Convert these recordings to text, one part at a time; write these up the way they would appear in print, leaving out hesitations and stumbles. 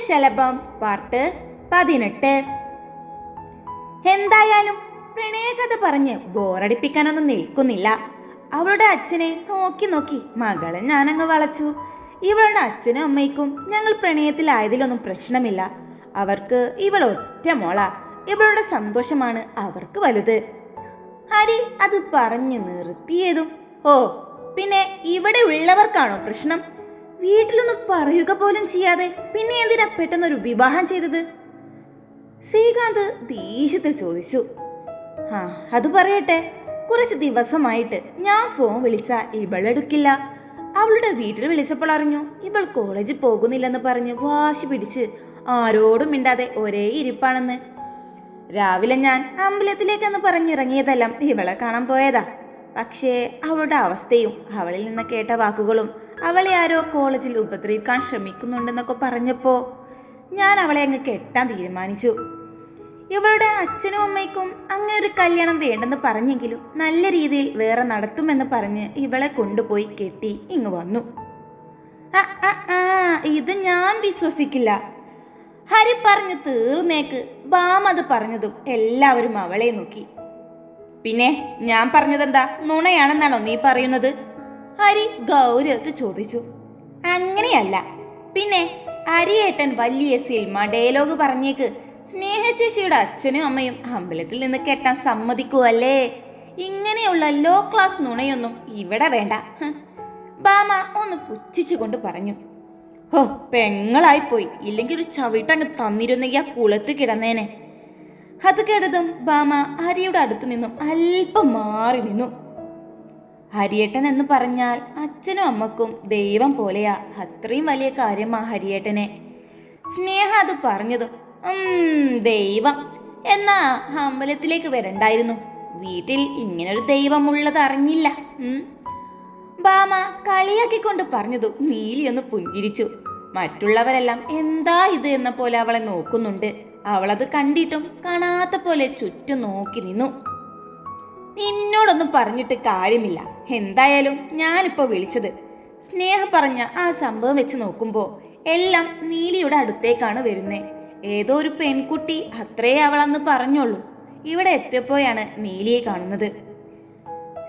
പ്രണയശലഭം part 18. എന്തായാലും പ്രണയകഥ പറഞ്ഞ് ബോറടിപ്പിക്കാനൊന്നും നിൽക്കുന്നില്ല. അവളുടെ അച്ഛനെ നോക്കി നോക്കി മകളെ ഞാനങ്ങ് വളച്ചു. ഇവളുടെ അച്ഛനും അമ്മയ്ക്കും ഞങ്ങൾ പ്രണയത്തിലായതിലൊന്നും പ്രശ്നമില്ല. അവർക്ക് ഇവൾ ഒറ്റ മോള. ഇവളുടെ സന്തോഷമാണ് അവർക്ക് വലുത്. ഹരി അത് പറഞ്ഞു നിർത്തിയതും, ഓ പിന്നെ ഇവിടെ ഉള്ളവർക്കാണോ പ്രശ്നം? വീട്ടിലൊന്നും പറയുക പോലും ചെയ്യാതെ പിന്നെ എന്തിനാ പെട്ടെന്നൊരു വിവാഹം ചെയ്തത്? ശ്രീകാന്ത് ദേഷ്യത്തിൽ ചോദിച്ചു. അത് പറയട്ടെ, കുറച്ച് ദിവസമായിട്ട് ഞാൻ ഫോൺ വിളിച്ച ഇവളെടുക്കില്ല. അവളുടെ വീട്ടിൽ വിളിച്ചപ്പോൾ അറിഞ്ഞു ഇവൾ കോളേജിൽ പോകുന്നില്ലെന്ന് പറഞ്ഞ് വാശി പിടിച്ച് ആരോടും മിണ്ടാതെ ഒരേ ഇരിപ്പാണെന്ന്. രാവിലെ ഞാൻ അമ്പലത്തിലേക്കെന്ന് പറഞ്ഞിറങ്ങിയതെല്ലാം ഇവളെ കാണാൻ പോയതാ. പക്ഷേ അവളുടെ അവസ്ഥയും അവളിൽ നിന്ന് കേട്ട വാക്കുകളും അവളെ ആരോ കോളേജിൽ ഉപദ്രവിക്കാൻ ശ്രമിക്കുന്നുണ്ടെന്നൊക്കെ പറഞ്ഞപ്പോ ഞാൻ അവളെ അങ്ങ് കെട്ടാൻ തീരുമാനിച്ചു. ഇവളുടെ അച്ഛനും അമ്മയ്ക്കും അങ്ങനെ ഒരു കല്യാണം വേണ്ടെന്ന് പറഞ്ഞെങ്കിലും നല്ല രീതിയിൽ വേറെ നടത്തുമെന്ന് പറഞ്ഞ് ഇവളെ കൊണ്ടുപോയി കെട്ടി ഇങ്ങ് വന്നു. ഇത് ഞാൻ വിശ്വസിക്കില്ല. ഹരി പറഞ്ഞു തീർന്നേക്ക്. ബാം അത് പറഞ്ഞതും എല്ലാവരും അവളെ നോക്കി. പിന്നെ ഞാൻ പറഞ്ഞതെന്താ, നുണയാണെന്നാണോ നീ പറയുന്നത്? ഹരി ഗൗരവത്ത് ചോദിച്ചു. അങ്ങനെയല്ല. പിന്നെ ഹരിയേട്ടൻ വലിയ സിനിമ ഡയലോഗ് പറഞ്ഞേക്ക്. സ്നേഹ ചേച്ചിയുടെ അച്ഛനും അമ്മയും അമ്പലത്തിൽ നിന്ന് കെട്ടാൻ സമ്മതിക്കുവല്ലേ? ഇങ്ങനെയുള്ള ലോ ക്ലാസ് നുണയൊന്നും ഇവിടെ വേണ്ട. ബാമ ഒന്ന് പുച്ഛിച്ചുകൊണ്ട് പറഞ്ഞു. ഹോ, പെങ്ങളായിപ്പോയി. ഇല്ലെങ്കിൽ ഒരു ചവിട്ടങ്ങ് തന്നിരുന്നെങ്കിൽ ആ കുളത്ത് കിടന്നേനെ. അത് കേട്ടതും ബാമ ഹരിയുടെ അടുത്തു നിന്നും അല്പം മാറി നിന്നു. ഹരിയേട്ടൻ എന്ന് പറഞ്ഞാൽ അച്ഛനും അമ്മക്കും ദൈവം പോലെയാ. അത്രയും വലിയ കാര്യമാ ഹരിയേട്ടനെ. സ്നേഹ അത് പറഞ്ഞതും ദൈവം എന്നാ അമ്പലത്തിലേക്ക് വരണ്ടായിരുന്നു. വീട്ടിൽ ഇങ്ങനൊരു ദൈവമുള്ളത് അറിഞ്ഞില്ല. ബാമ കളിയാക്കിക്കൊണ്ട് പറഞ്ഞതും നീലിയൊന്ന് പുഞ്ചിരിച്ചു. മറ്റുള്ളവരെല്ലാം എന്താ ഇത് എന്ന പോലെ അവളെ നോക്കുന്നുണ്ട്. അവളത് കണ്ടിട്ടും കാണാത്ത പോലെ ചുറ്റും നോക്കി നിന്നു. നിന്നോടൊന്നും പറഞ്ഞിട്ട് കാര്യമില്ല. എന്തായാലും ഞാനിപ്പോ വിളിച്ചത് സ്നേഹ പറഞ്ഞ ആ സംഭവം വെച്ച് നോക്കുമ്പോ എല്ലാം നീലിയുടെ അടുത്തേക്കാണ് വരുന്നേ. ഏതോ ഒരു പെൺകുട്ടി അത്രേ അവളന്ന് പറഞ്ഞോളൂ. ഇവിടെ എത്തിയപ്പോഴാണ് നീലിയെ കാണുന്നത്.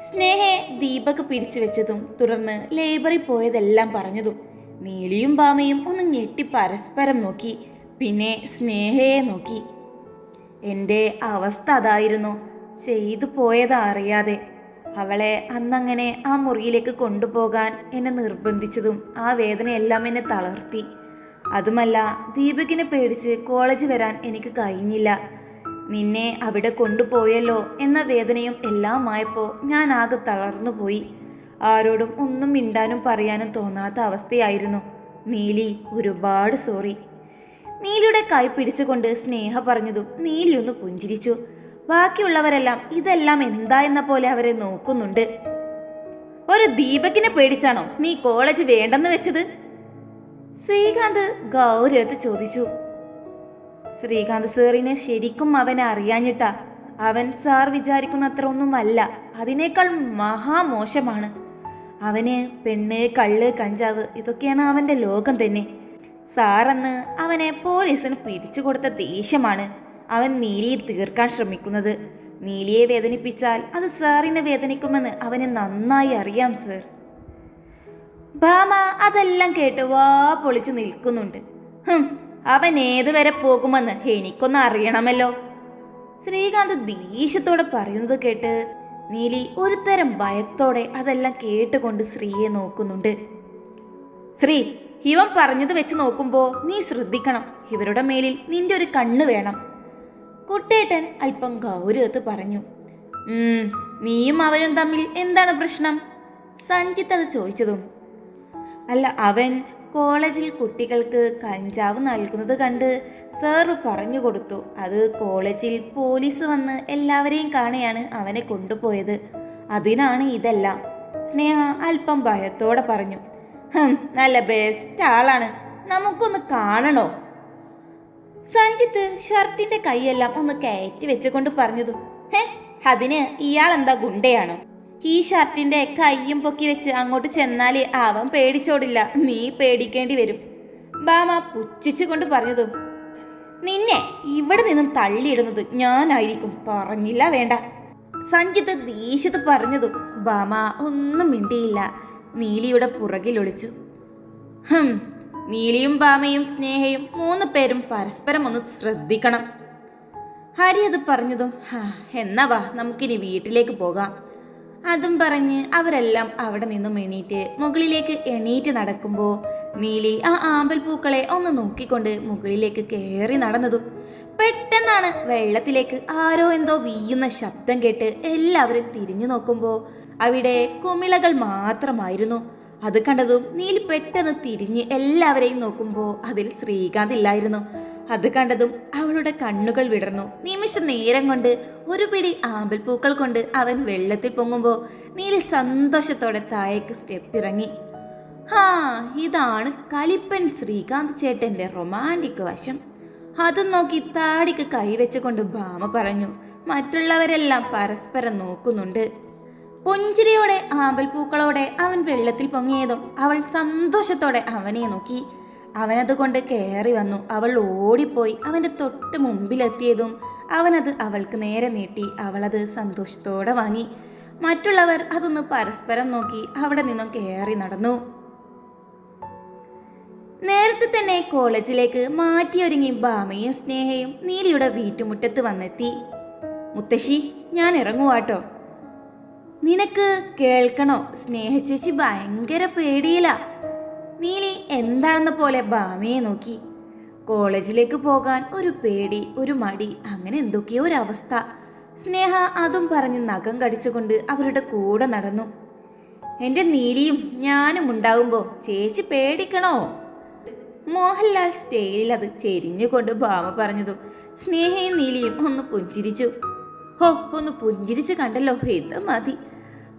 സ്നേഹയെ ദീപക് പിടിച്ചു വെച്ചതും തുടർന്ന് ലൈബ്രറി പോയതെല്ലാം പറഞ്ഞതും നീലിയും ബാമയും ഒന്ന് ഞെട്ടി പരസ്പരം നോക്കി. പിന്നെ സ്നേഹയെ നോക്കി. എൻ്റെ അവസ്ഥ അതായിരുന്നു. ചെയ്തു പോയതാ അറിയാതെ. അവളെ അന്നങ്ങനെ ആ മുറിയിലേക്ക് കൊണ്ടുപോകാൻ എന്നെ നിർബന്ധിച്ചതും ആ വേദനയെല്ലാം എന്നെ തളർത്തി. അതുമല്ല, ദീപകിനെ പേടിച്ച് കോളേജ് വരാൻ എനിക്ക് കഴിഞ്ഞില്ല. നിന്നെ അവിടെ കൊണ്ടുപോയല്ലോ എന്ന വേദനയും എല്ലാമായപ്പോൾ ഞാൻ ആകെ തളർന്നു പോയി. ആരോടും ഒന്നും മിണ്ടാനും പറയാനും തോന്നാത്ത അവസ്ഥയായിരുന്നു. നീലി, ഒരുപാട് സോറി. നീലിയുടെ കൈ പിടിച്ചുകൊണ്ട് സ്നേഹ പറഞ്ഞതും നീലി ഒന്ന് പുഞ്ചിരിച്ചു. ബാക്കിയുള്ളവരെല്ലാം ഇതെല്ലാം എന്താ എന്ന പോലെ അവരെ നോക്കുന്നുണ്ട്. ഒരു ദീപകിനെ പേടിച്ചാണോ നീ കോളേജ് വേണ്ടെന്ന് വെച്ചത്? ശ്രീകാന്ത് ഗൗരവത്ത് ചോദിച്ചു. ശ്രീകാന്ത് സാറിനെ ശരിക്കും അവനെ അറിയാഞ്ഞിട്ടാ. അവൻ സാർ വിചാരിക്കുന്നത്ര ഒന്നുമല്ല. അതിനേക്കാൾ മഹാമോശമാണ്. അവന് പെണ്ണ്, കള്ള്, കഞ്ചാവ് ഇതൊക്കെയാണ് അവന്റെ ലോകം തന്നെ. സാറന്ന് അവനെ പോലീസിന് പിടിച്ചു കൊടുത്ത ദേഷ്യമാണ് അവൻ നീലിയെ തീർക്കാൻ ശ്രമിക്കുന്നത്. നീലിയെ വേദനിപ്പിച്ചാൽ അത് സാറിനെ വേദനിക്കുമെന്ന് അവന് നന്നായി അറിയാം സർ. ബാമ അതെല്ലാം കേട്ട് വാ പൊളിച്ചു നിൽക്കുന്നുണ്ട്. അവൻ ഏതുവരെ പോകുമെന്ന് എനിക്കൊന്ന് അറിയണമല്ലോ. ശ്രീകാന്ത് ദേഷ്യത്തോടെ പറയുന്നത് കേട്ട് നീലി ഒരു തരം ഭയത്തോടെ അതെല്ലാം കേട്ടുകൊണ്ട് ശ്രീയെ നോക്കുന്നുണ്ട്. ശ്രീ, ഇവൻ പറഞ്ഞത് വെച്ച് നോക്കുമ്പോ നീ ശ്രദ്ധിക്കണം. ഇവരുടെ മേലിൽ നിന്റെ ഒരു കണ്ണ് വേണം. കുട്ടേട്ടൻ അല്പം ഗൗരവത്ത് പറഞ്ഞു. നീയും അവനും തമ്മിൽ എന്താണ് പ്രശ്നം? സഞ്ജിത്ത് അത് ചോദിച്ചതും. അല്ല, അവൻ കോളേജിൽ കുട്ടികൾക്ക് കഞ്ചാവ് നൽകുന്നത് കണ്ട് സാറ് പറഞ്ഞു കൊടുത്തു. അത് കോളേജിൽ പോലീസ് വന്ന് എല്ലാവരെയും കാണുകയാണ് അവനെ കൊണ്ടുപോയത്. അതിനാണ് ഇതെല്ലാം. സ്നേഹ അല്പം ഭയത്തോടെ പറഞ്ഞു. നല്ല ബെസ്റ്റ് ആളാണ്. നമുക്കൊന്ന് കാണണോ? സഞ്ജിത്ത് ഷർട്ടിന്റെ കൈയെല്ലാം ഒന്ന് കയറ്റി വെച്ചുകൊണ്ട് പറഞ്ഞതും. അതിന് ഇയാളെന്താ ഗുണ്ടയാണോ? ഈ ഷർട്ടിന്റെ കയ്യും പൊക്കി വെച്ച് അങ്ങോട്ട് ചെന്നാല് അവൻ പേടിച്ചോടില്ല, നീ പേടിക്കേണ്ടി വരും. ബാമ പുച്ഛിച്ചുകൊണ്ട് പറഞ്ഞതും നിന്നെ ഇവിടെ നിന്നും തള്ളിയിടുന്നത് ഞാനായിരിക്കും, പറഞ്ഞില്ല വേണ്ട. സഞ്ജിത്ത് ദേഷ്യത്ത് പറഞ്ഞതും ബാമ ഒന്നും മിണ്ടിയില്ല. നീലിയുടെ പുറകിലൊളിച്ചു. നീലിയും ബാമയും സ്നേഹയും 3 പേരും പരസ്പരം ഒന്ന് ശ്രദ്ധിക്കണം. ഹരി അത് പറഞ്ഞതും എന്നാ വാ നമുക്കിനി വീട്ടിലേക്ക് പോകാം. അതും പറഞ്ഞ് അവരെല്ലാം അവിടെ നിന്നും മുകളിലേക്ക് എണീറ്റ് നടക്കുമ്പോൾ നീലി ആ ആമ്പൽ പൂക്കളെ ഒന്ന് നോക്കിക്കൊണ്ട് മുകളിലേക്ക് കയറി നടന്നതും പെട്ടെന്നാണ് വെള്ളത്തിലേക്ക് ആരോ എന്തോ വീയുന്ന ശബ്ദം കേട്ട് എല്ലാവരും തിരിഞ്ഞു നോക്കുമ്പോൾ അവിടെ കുമിളകൾ മാത്രമായിരുന്നു. അത് കണ്ടതും നീലി പെട്ടെന്ന് തിരിഞ്ഞ് എല്ലാവരെയും നോക്കുമ്പോൾ അതിൽ ശ്രീകാന്ത് ഇല്ലായിരുന്നു. അത് കണ്ടതും അവളുടെ കണ്ണുകൾ വിടർന്നു. നിമിഷ നേരം കൊണ്ട് ഒരു പിടി ആമ്പൽ പൂക്കൾ കൊണ്ട് അവൻ വെള്ളത്തിൽ പൊങ്ങുമ്പോൾ നീലി സന്തോഷത്തോടെ താഴേക്ക് സ്റ്റെപ്പ് ഇറങ്ങി. ഇതാണ് കലിപ്പൻ ശ്രീകാന്ത് ചേട്ടന്റെ റൊമാൻറ്റിക് വശം. അതും നോക്കി താടിക്ക് കൈവച്ചുകൊണ്ട് ഭാമ പറഞ്ഞു. മറ്റുള്ളവരെല്ലാം പരസ്പരം നോക്കുന്നുണ്ട്. പുഞ്ചിരിയോടെ ആമ്പൽ പൂക്കളോടെ അവൻ വെള്ളത്തിൽ പൊങ്ങിയതും അവൾ സന്തോഷത്തോടെ അവനെ നോക്കി. അവനതുകൊണ്ട് കയറി വന്നു. അവൾ ഓടിപ്പോയി അവൻ്റെ തൊട്ട് മുമ്പിലെത്തിയതും അവനത് അവൾക്ക് നേരെ നീട്ടി. അവളത് സന്തോഷത്തോടെ വാങ്ങി. മറ്റുള്ളവർ അതൊന്ന് പരസ്പരം നോക്കി അവിടെ നിന്നും കയറി നടന്നു. നേരത്തെ തന്നെ കോളേജിലേക്ക് മാറ്റിയൊരുങ്ങി ഭാമയും സ്നേഹയും നീലിയുടെ വീട്ടുമുറ്റത്ത് വന്നെത്തി. മുത്തശ്ശി, ഞാൻ ഇറങ്ങുവാട്ടോ. നിനക്ക് കേൾക്കണോ? സ്നേഹ ചേച്ചി ഭയങ്കര പേടിയില്ല. നീലി എന്താണെന്ന പോലെ ഭാമയെ നോക്കി. കോളേജിലേക്ക് പോകാൻ ഒരു പേടി, ഒരു മടി, അങ്ങനെ എന്തൊക്കെയോ ഒരവസ്ഥ. സ്നേഹ അതും പറഞ്ഞ് നഖം കടിച്ചുകൊണ്ട് അവരുടെ കൂടെ നടന്നു. എൻ്റെ നീലിയും ഞാനും ഉണ്ടാവുമ്പോൾ ചേച്ചി പേടിക്കണോ? മോഹൻലാൽ സ്റ്റൈലിൽ അത് ചെരിഞ്ഞുകൊണ്ട് ഭാമ പറഞ്ഞതും സ്നേഹയും നീലിയും ഒന്ന് പുഞ്ചിരിച്ചു. ഒന്ന് പുഞ്ചിരിച്ചു കണ്ടല്ലോ, ഇത് മതി.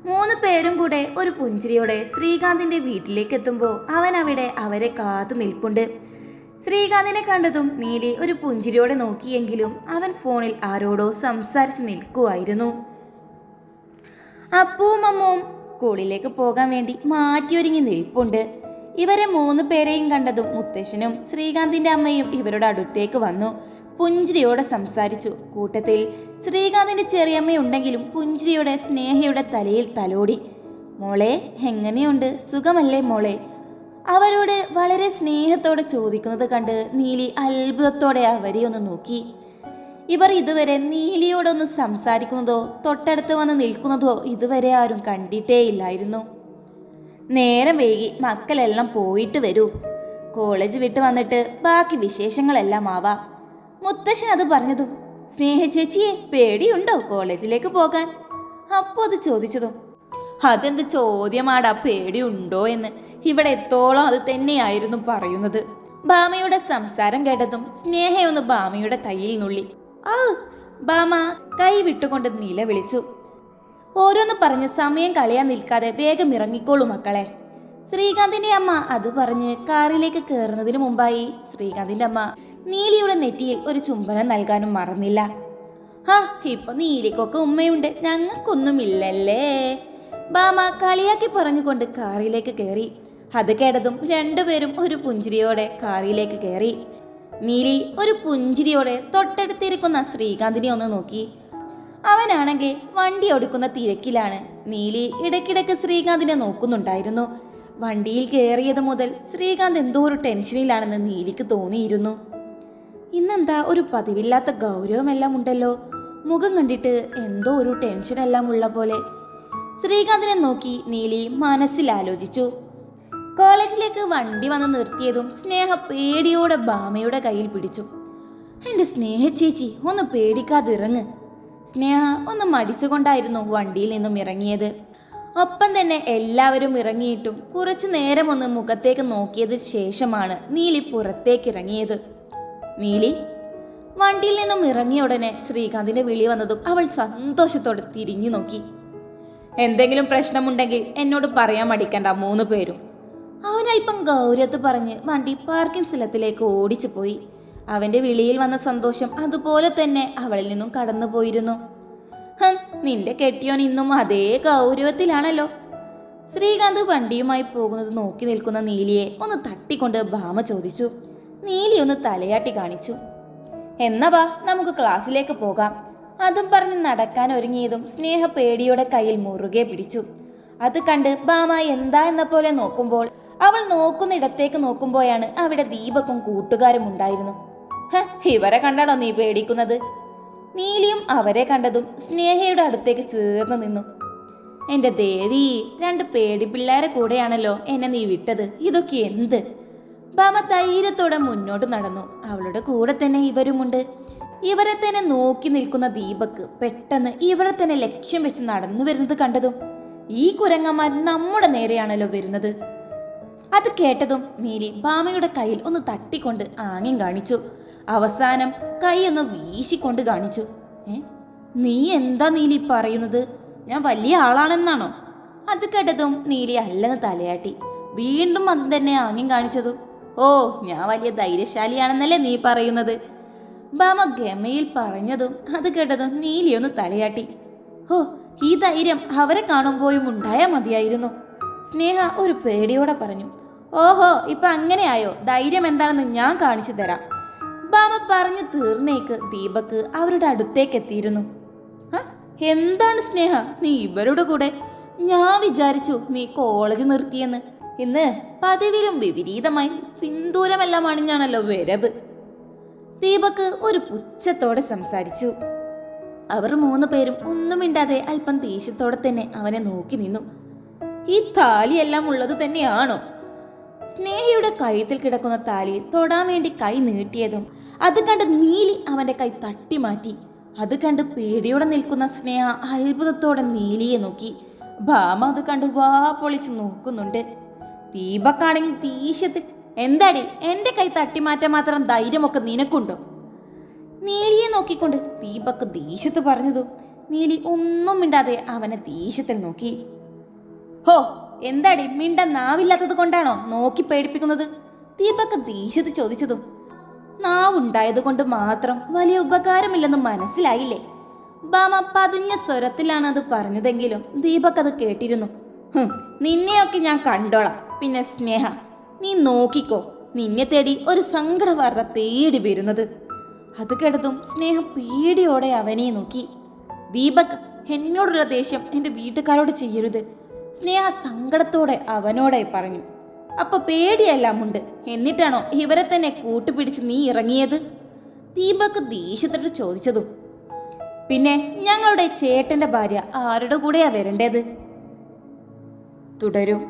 3 പേരും കൂടെ ഒരു പുഞ്ചിരിയോടെ ശ്രീകാന്തിന്റെ വീട്ടിലേക്ക് എത്തുമ്പോൾ അവൻ അവിടെ അവരെ കാത്തു നിൽപ്പുണ്ട്. ശ്രീകാന്തിനെ കണ്ടതും നീലി ഒരു പുഞ്ചിരിയോടെ നോക്കിയെങ്കിലും അവൻ ഫോണിൽ ആരോടോ സംസാരിച്ച് നിൽക്കുമായിരുന്നു. അപ്പവും അമ്മവും സ്കൂളിലേക്ക് പോകാൻ വേണ്ടി മാറ്റിയൊരുങ്ങി നിൽപ്പുണ്ട്. ഇവരെ 3 പേരെയും കണ്ടതും മുത്തശ്ശനും ശ്രീകാന്തിന്റെ അമ്മയും ഇവരുടെ അടുത്തേക്ക് വന്നു. പുഞ്ചിരിയോടെ സംസാരിച്ചു. കൂട്ടത്തിൽ ശ്രീകാന്തിന്റെ ചെറിയമ്മയുണ്ടെങ്കിലും പുഞ്ചിരിയോടെ സ്നേഹയുടെ തലയിൽ തലോടി. മോളെ, എങ്ങനെയുണ്ട്? സുഖമല്ലേ മോളെ? അവരോട് വളരെ സ്നേഹത്തോടെ ചോദിക്കുന്നത് കണ്ട് നീലി അത്ഭുതത്തോടെ അവരെ ഒന്ന് നോക്കി. ഇവർ ഇതുവരെ നീലിയോടൊന്ന് സംസാരിക്കുന്നതോ തൊട്ടടുത്ത് വന്ന് നിൽക്കുന്നതോ ഇതുവരെ ആരും കണ്ടിട്ടേയില്ലായിരുന്നു. നേരം വൈകി, മക്കളെല്ലാം പോയിട്ട് വരൂ. കോളേജ് വിട്ട് വന്നിട്ട് ബാക്കി വിശേഷങ്ങളെല്ലാം ആവാം. മുത്തശ്ശൻ അത് പറഞ്ഞതും സ്നേഹ ചേച്ചിയെ പേടിയുണ്ടോ കോളേജിലേക്ക് പോകാൻ? അപ്പോൾ അത് ചോദിച്ചതും അതെന്ത് ചോദ്യമാടാ, പേടിയുണ്ടോ എന്ന്? ഇവിടെ എത്തോളം അത് തന്നെയായിരുന്നു പറയുന്നത്. ഭാമയുടെ സംസാരം കേട്ടതും സ്നേഹയൊന്ന് ഭാമയുടെ കയ്യിൽ നുള്ളി. ഭാമ കൈ വിട്ടുകൊണ്ട് നിലവിളിച്ചു. ഓരോന്ന് പറഞ്ഞ് സമയം കളയാൻ നിൽക്കാതെ വേഗം ഇറങ്ങിക്കോളൂ മക്കളെ. ശ്രീകാന്തിന്റെ അമ്മ അത് പറഞ്ഞ് കാറിലേക്ക് കയറുന്നതിന് മുമ്പായി ശ്രീകാന്തിന്റെ അമ്മ നീലിയുടെ നെറ്റിയിൽ ഒരു ചുംബനം നൽകാനും മറന്നില്ല. ഇപ്പൊ നീലിക്കൊക്കെ ഉമ്മയുണ്ട്, ഞങ്ങൾക്കൊന്നുമില്ലല്ലേ? ഭാമ കളിയാക്കി പറഞ്ഞുകൊണ്ട് കാറിലേക്ക് കയറി. അത് കേട്ടതും 2 പേരും ഒരു പുഞ്ചിരിയോടെ കാറിലേക്ക് കയറി. നീലി ഒരു പുഞ്ചിരിയോടെ തൊട്ടടുത്തിരിക്കുന്ന ശ്രീകാന്തിനെ ഒന്ന് നോക്കി. അവനാണെങ്കിൽ വണ്ടി ഓടിക്കുന്ന തിരക്കിലാണ്. നീലി ഇടയ്ക്കിടയ്ക്ക് ശ്രീകാന്തിനെ നോക്കുന്നുണ്ടായിരുന്നു. വണ്ടിയിൽ കയറിയത് മുതൽ ശ്രീകാന്ത് എന്തോ ഒരു ടെൻഷനിലാണെന്ന് നീലിക്ക് തോന്നിയിരുന്നു. ഇന്നെന്താ ഒരു പതിവില്ലാത്ത ഗൗരവമെല്ലാം ഉണ്ടല്ലോ, മുഖം കണ്ടിട്ട് എന്തോ ഒരു ടെൻഷനെല്ലാം ഉള്ള പോലെ. ശ്രീകാന്തിനെ നോക്കി നീലി മനസ്സിൽ ആലോചിച്ചു. കോളേജിലേക്ക് വണ്ടി വന്ന് നിർത്തിയതും സ്നേഹ പേടിയോടെ ഭാമയുടെ കയ്യിൽ പിടിച്ചു. എൻ്റെ സ്നേഹ ചേച്ചി, ഒന്ന് പേടിക്കാതിറങ്ങ്. സ്നേഹ ഒന്ന് മടിച്ചുകൊണ്ടായിരുന്നു വണ്ടിയിൽ നിന്നും ഇറങ്ങിയത്. ഒപ്പം തന്നെ എല്ലാവരും ഇറങ്ങിയിട്ടും കുറച്ചു നേരം ഒന്ന് മുഖത്തേക്ക് നോക്കിയത് ശേഷമാണ് നീലി പുറത്തേക്ക് ഇറങ്ങിയത്. നീലി വണ്ടിയിൽ നിന്നും ഇറങ്ങിയ ഉടനെ ശ്രീകാന്തിന്റെ വിളി വന്നതും അവൾ സന്തോഷത്തോടെ തിരിഞ്ഞു നോക്കി. എന്തെങ്കിലും പ്രശ്നമുണ്ടെങ്കിൽ എന്നോട് പറയാൻ മടിക്കണ്ട 3 പേരും. അവനൽപ്പം ഗൗരവത്ത് പറഞ്ഞ് വണ്ടി പാർക്കിംഗ് സ്ഥലത്തിലേക്ക് ഓടിച്ചു പോയി. അവന്റെ വിളിയിൽ വന്ന സന്തോഷം അതുപോലെ തന്നെ അവളിൽ നിന്നും കടന്നുപോയിരുന്നു. നിന്റെ കെട്ടിയോൻ ഇന്നും അതേ ഗൗരവത്തിലാണല്ലോ. ശ്രീകാന്ത് വണ്ടിയുമായി പോകുന്നത് നോക്കി നിൽക്കുന്ന നീലിയെ ഒന്ന് തട്ടിക്കൊണ്ട് ഭാമ ചോദിച്ചു. നീലി ഒന്ന് തലയാട്ടി കാണിച്ചു. എന്നാ വാ, നമുക്ക് ക്ലാസ്സിലേക്ക് പോകാം. അതും പറഞ്ഞ് നടക്കാൻ ഒരുങ്ങിയതും സ്നേഹ പേടിയോടെ കയ്യിൽ മുറുകെ പിടിച്ചു. അത് കണ്ട് ഭാമ എന്താ എന്ന പോലെ നോക്കുമ്പോൾ അവൾ നോക്കുന്നിടത്തേക്ക് നോക്കുമ്പോഴാണ് അവിടെ ദീപക്കും കൂട്ടുകാരും ഉണ്ടായിരുന്നു. ഇവരെ കണ്ടാണോ നീ പേടിക്കുന്നത്? നീലിയും അവരെ കണ്ടതും സ്നേഹയുടെ അടുത്തേക്ക് ചേർന്ന് നിന്നു. എന്റെ ദേവി, 2 പേടി പിള്ളേരെ കൂടെയാണല്ലോ എന്നെ നീ വിട്ടത്. ഇതൊക്കെ എന്ത്? ഭാമ ധൈര്യത്തോടെ മുന്നോട്ട് നടന്നു. അവളുടെ കൂടെ തന്നെ ഇവരുമുണ്ട്. ഇവരെ തന്നെ നോക്കി നിൽക്കുന്ന ദീപക്ക് പെട്ടെന്ന് ഇവരെ തന്നെ ലക്ഷ്യം വെച്ച് നടന്നു വരുന്നത് കണ്ടതും ഈ കുരങ്ങന്മാർ നമ്മുടെ നേരെയാണല്ലോ വരുന്നത്. അത് കേട്ടതും നീലി ഭാമയുടെ കയ്യിൽ ഒന്ന് തട്ടിക്കൊണ്ട് ആംഗ്യം കാണിച്ചു. അവസാനം കൈ ഒന്ന് വീശിക്കൊണ്ട് കാണിച്ചു. നീ എന്താ നീലി പറയുന്നത്? ഞാൻ വലിയ ആളാണെന്നാണോ? അത് കേട്ടതും നീലി അല്ലെന്ന് തലയാട്ടി. വീണ്ടും അത് തന്നെ ആംഗ്യം കാണിച്ചതും ഓ, ഞാൻ വലിയ ധൈര്യശാലിയാണെന്നല്ലേ നീ പറയുന്നത്? ഭാമ ഗമയിൽ പറഞ്ഞതും അത് കേട്ടതും നീലി ഒന്ന് തലയാട്ടി. ഓ, ഈ ധൈര്യം അവരെ കാണുമ്പോഴും ഉണ്ടായാ മതിയായിരുന്നു. സ്നേഹ ഒരു പേടിയോടെ പറഞ്ഞു. ഓഹോ, ഇപ്പൊ അങ്ങനെയായോ? ധൈര്യം എന്താണെന്ന് ഞാൻ കാണിച്ചു തരാം. ഭാമ പറഞ്ഞു തീർന്നേക്ക് ദീപക്ക് അവരുടെ അടുത്തേക്ക് എത്തിയിരുന്നു. എന്താണ് സ്നേഹ നീ ഇവരുടെ കൂടെ? ഞാൻ വിചാരിച്ചു നീ കോളേജ് നിർത്തിയെന്ന്. ഇന്ന് പതിവിലും വിപരീതമായി സിന്ദൂരമെല്ലാം അണിഞ്ഞാണല്ലോ വരവ്. ദീപക്ക് ഒരു പുച്ഛത്തോടെ സംസാരിച്ചു. അവർ 3 പേരും ഒന്നും മിണ്ടാതെ അല്പം ദേഷ്യത്തോടെ തന്നെ അവനെ നോക്കി നിന്നു. ഈ താലിയെല്ലാം ഉള്ളത് തന്നെയാണോ? സ്നേഹയുടെ കഴുത്തിൽ കിടക്കുന്ന താലി തൊടാൻ വേണ്ടി കൈ നീട്ടിയതും അത് കണ്ട് നീലി അവന്റെ കൈ തട്ടി മാറ്റി. അത് കണ്ട് പേടിയോടെ നിൽക്കുന്ന സ്നേഹ അത്ഭുതത്തോടെ നീലിയെ നോക്കി. ഭാമ അത് കണ്ട് വാ പൊളിച്ച് നോക്കുന്നുണ്ട്. ദീപക്കാണെങ്കിൽ ദേഷ്യത്തിൽ എന്താടി എന്റെ കൈ തട്ടി മാറ്റാൻ മാത്രം ധൈര്യമൊക്കെ നിനക്കുണ്ടോ? നീലിയെ നോക്കിക്കൊണ്ട് ദീപക്ക് ദേഷ്യത്ത് പറഞ്ഞതു. നീലി ഒന്നും മിണ്ടാതെ അവനെ ദേഷ്യത്തിൽ നോക്കി. ഹോ, എന്താടി മിണ്ട നാവില്ലാത്തത് കൊണ്ടാണോ നോക്കി പേടിപ്പിക്കുന്നത്? ദീപക്ക് ദേഷ്യത്ത് ചോദിച്ചതും നാവുണ്ടായത് കൊണ്ട് മാത്രം വലിയ ഉപകാരമില്ലെന്ന് മനസ്സിലായില്ലേ? ഭാമ പതിഞ്ഞ സ്വരത്തിലാണ് അത് പറഞ്ഞതെങ്കിലും ദീപക് അത് കേട്ടിരുന്നു. നിന്നെയൊക്കെ ഞാൻ കണ്ടോളാം. പിന്നെ സ്നേഹ, നീ നോക്കിക്കോ, നിന്നെ തേടി ഒരു സങ്കട വാർത്ത തേടി വരുന്നത്. അത് കേട്ടതും സ്നേഹ പേടിയോടെ അവനെ നോക്കി. ദീപക്, എന്നോടുള്ള ദേഷ്യം എൻ്റെ വീട്ടുകാരോട് ചെയ്യരുത്, സ്നേഹ സങ്കടത്തോടെ അവനോടായി പറഞ്ഞു. അപ്പൊ പേടിയെല്ലാം ഉണ്ട്, എന്നിട്ടാണോ ഇവരെ തന്നെ കൂട്ടുപിടിച്ച് നീ ഇറങ്ങിയത്? ദീപക് ദേഷ്യത്തോട് ചോദിച്ചതും പിന്നെ ഞങ്ങളുടെ ചേട്ടന്റെ ഭാര്യ ആരുടെ കൂടെയാ വരേണ്ടത്? തുടരും.